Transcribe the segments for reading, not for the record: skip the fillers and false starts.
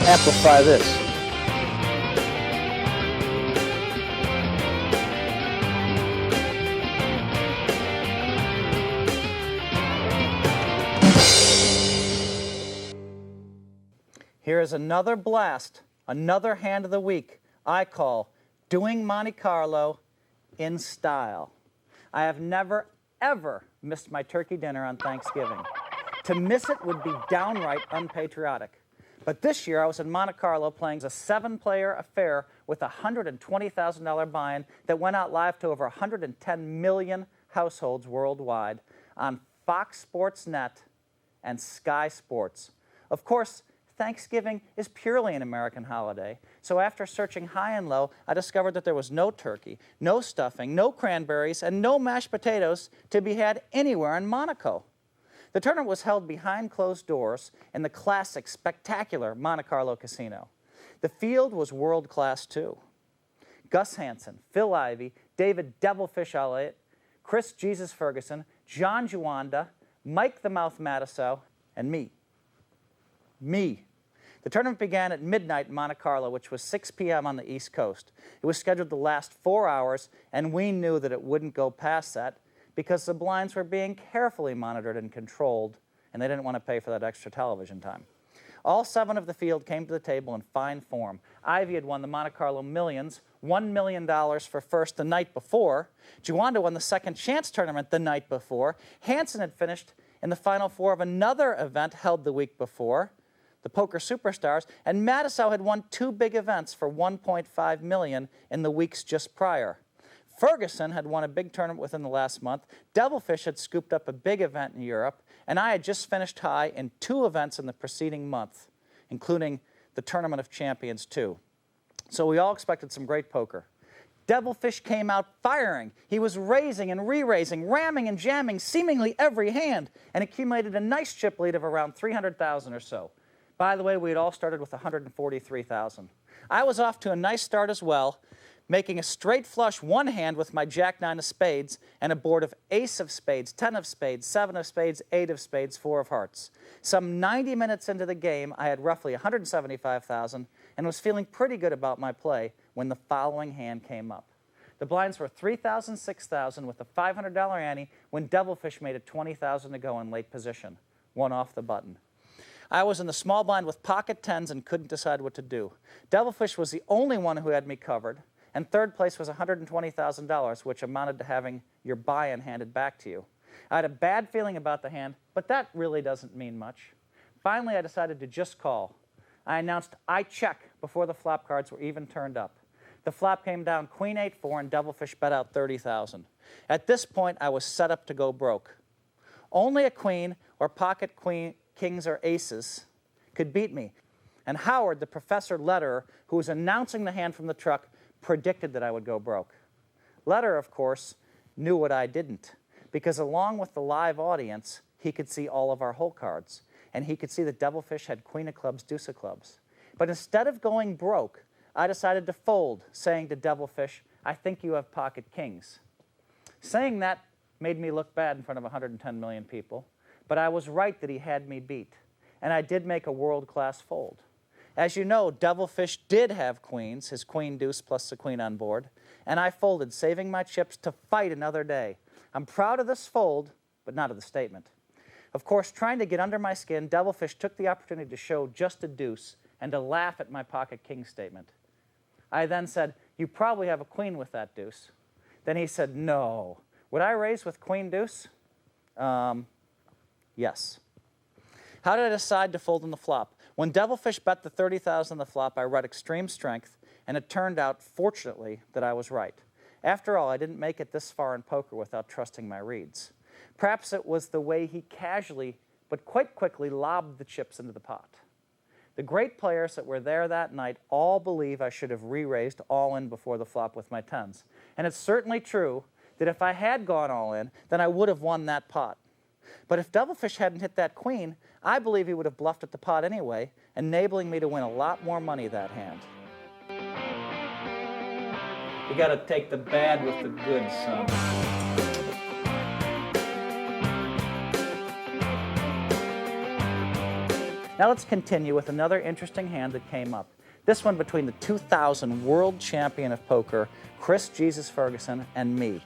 Amplify this. Here is another blast, another hand of the week I call Doing Monte Carlo in Style. I have never, ever missed my turkey dinner on Thanksgiving. To miss it would be downright unpatriotic. But this year I was in Monte Carlo playing a 7-player affair with a $120,000 buy-in that went out live to over 110 million households worldwide on Fox Sports Net and Sky Sports. Of course, Thanksgiving is purely an American holiday, so after searching high and low, I discovered that there was no turkey, no stuffing, no cranberries, and no mashed potatoes to be had anywhere in Monaco. The tournament was held behind closed doors in the classic, spectacular Monte Carlo Casino. The field was world-class, too. Gus Hansen, Phil Ivey, David Devilfish Elliott, Chris Jesus Ferguson, John Juanda, Mike the Mouth Matisow, and me. The tournament began at midnight in Monte Carlo, which was 6 p.m. on the East Coast. It was scheduled to last 4 hours, and we knew that it wouldn't go past that because the blinds were being carefully monitored and controlled, and they didn't want to pay for that extra television time. All 7 of the field came to the table in fine form. Ivey had won the Monte Carlo Millions, $1 million for first the night before. Juanda won the Second Chance tournament the night before. Hansen had finished in the Final Four of another event held the week before, the Poker Superstars, and Matisow had won 2 big events for $1.5 million in the weeks just prior. Ferguson had won a big tournament within the last month, Devilfish had scooped up a big event in Europe, and I had just finished high in 2 events in the preceding month, including the Tournament of Champions too. So we all expected some great poker. Devilfish came out firing. He was raising and re-raising, ramming and jamming seemingly every hand, and accumulated a nice chip lead of around 300,000 or so. By the way, we had all started with 143,000. I was off to a nice start as well, making a straight flush one hand with my Jack-9 of spades and a board of ace of spades, 10 of spades, 7 of spades, 8 of spades, 4 of hearts. Some 90 minutes into the game, I had roughly 175,000 and was feeling pretty good about my play when the following hand came up. The blinds were 3,000, 6,000 with a $500 ante when Devilfish made it 20,000 to go in late position, one off the button. I was in the small blind with pocket tens and couldn't decide what to do. Devilfish was the only one who had me covered, and third place was $120,000, which amounted to having your buy-in handed back to you. I had a bad feeling about the hand, but that really doesn't mean much. Finally, I decided to just call. I announced, I check, before the flop cards were even turned up. The flop came down Queen 8-4, and Devilfish bet out 30,000. At this point, I was set up to go broke. Only a queen or pocket queen, kings or aces could beat me. And Howard, the professor letterer, who was announcing the hand from the truck, predicted that I would go broke. Letterer, of course, knew what I didn't, because along with the live audience, he could see all of our hole cards, and he could see that Devilfish had queen of clubs, deuce of clubs. But instead of going broke, I decided to fold, saying to Devilfish, I think you have pocket kings. Saying that made me look bad in front of 110 million people, but I was right that he had me beat, and I did make a world-class fold. As you know, Devilfish did have queens, his queen deuce plus the queen on board, and I folded, saving my chips to fight another day. I'm proud of this fold, but not of the statement. Of course, trying to get under my skin, Devilfish took the opportunity to show just a deuce and to laugh at my pocket king statement. I then said, you probably have a queen with that deuce. Then he said, no. Would I raise with queen deuce? Yes. How did I decide to fold on the flop? When Devilfish bet the 30,000 on the flop, I read extreme strength, and it turned out, fortunately, that I was right. After all, I didn't make it this far in poker without trusting my reads. Perhaps it was the way he casually, but quite quickly, lobbed the chips into the pot. The great players that were there that night all believe I should have re-raised all in before the flop with my tens. And it's certainly true that if I had gone all in, then I would have won that pot. But if Devilfish hadn't hit that queen, I believe he would have bluffed at the pot anyway, enabling me to win a lot more money that hand. You gotta take the bad with the good, son. Now let's continue with another interesting hand that came up. This one between the 2000 world champion of poker, Chris Jesus Ferguson, and me,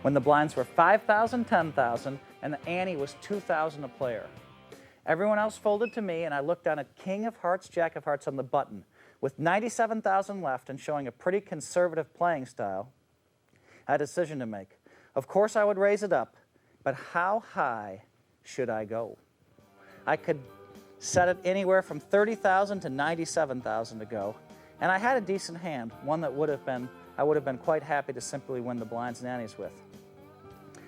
when the blinds were 5,000, 10,000, and the ante was 2,000 a player. Everyone else folded to me, and I looked down at King of Hearts, Jack of Hearts on the button. With 97,000 left and showing a pretty conservative playing style, I had a decision to make. Of course I would raise it up, but how high should I go? I could set it anywhere from 30,000 to 97,000 to go, and I had a decent hand, one that I would have been quite happy to simply win the blinds and antes with.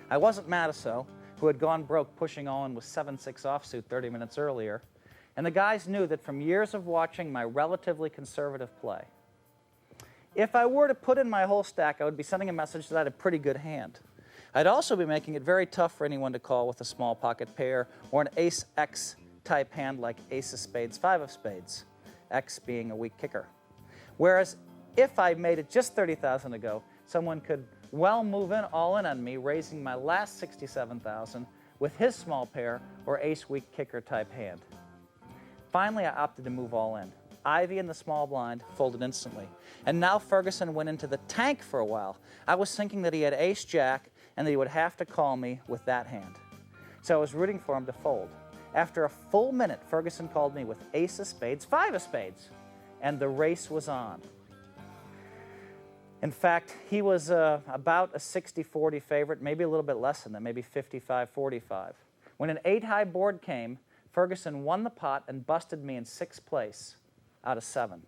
I wasn't Matisow, who had gone broke pushing on with 7-6 offsuit 30 minutes earlier, and the guys knew that from years of watching my relatively conservative play. If I were to put in my whole stack, I would be sending a message that I had a pretty good hand. I'd also be making it very tough for anyone to call with a small pocket pair or an ace-X type hand like ace of spades, 5 of spades, X being a weak kicker. Whereas if I made it just 30,000 to go, someone could well move in all in on me, raising my last 67,000 with his small pair or ace weak kicker type hand. Finally, I opted to move all in. Ivy in the small blind folded instantly. And now Ferguson went into the tank for a while. I was thinking that he had ace-jack and that he would have to call me with that hand. So I was rooting for him to fold. After a full minute, Ferguson called me with ace of spades, 5 of spades, and the race was on. In fact, he was about a 60-40 favorite, maybe a little bit less than that, maybe 55-45. When an 8-high board came, Ferguson won the pot and busted me in 6th place out of 7.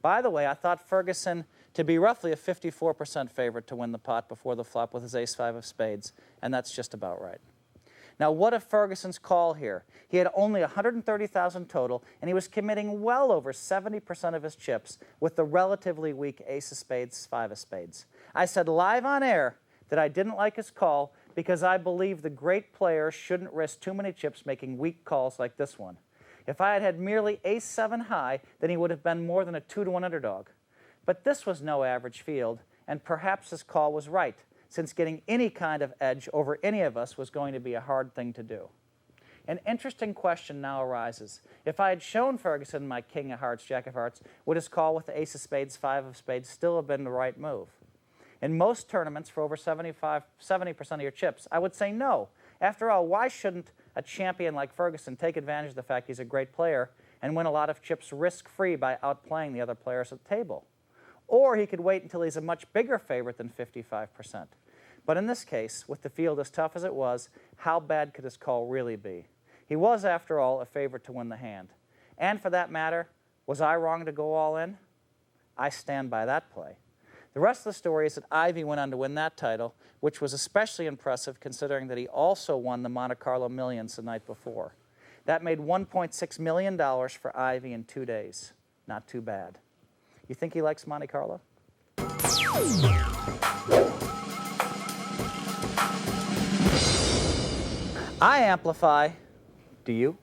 By the way, I thought Ferguson to be roughly a 54% favorite to win the pot before the flop with his ace-5 of spades, and that's just about right. Now, what of Ferguson's call here? He had only 130,000 total, and he was committing well over 70% of his chips with the relatively weak ace of spades, 5 of spades. I said live on air that I didn't like his call because I believe the great player shouldn't risk too many chips making weak calls like this one. If I had had merely ace-7 high, then he would have been more than a 2-to-1 underdog. But this was no average field, and perhaps his call was right, since getting any kind of edge over any of us was going to be a hard thing to do. An interesting question now arises. If I had shown Ferguson my king of hearts, jack of hearts, would his call with the ace of spades, 5 of spades still have been the right move? In most tournaments, for over 70% of your chips, I would say no. After all, why shouldn't a champion like Ferguson take advantage of the fact he's a great player and win a lot of chips risk-free by outplaying the other players at the table? Or he could wait until he's a much bigger favorite than 55%. But in this case, with the field as tough as it was, how bad could his call really be? He was, after all, a favorite to win the hand. And for that matter, was I wrong to go all in? I stand by that play. The rest of the story is that Ivy went on to win that title, which was especially impressive considering that he also won the Monte Carlo Millions the night before. That made $1.6 million for Ivy in 2 days. Not too bad. You think he likes Monte Carlo? I amplify. Do you?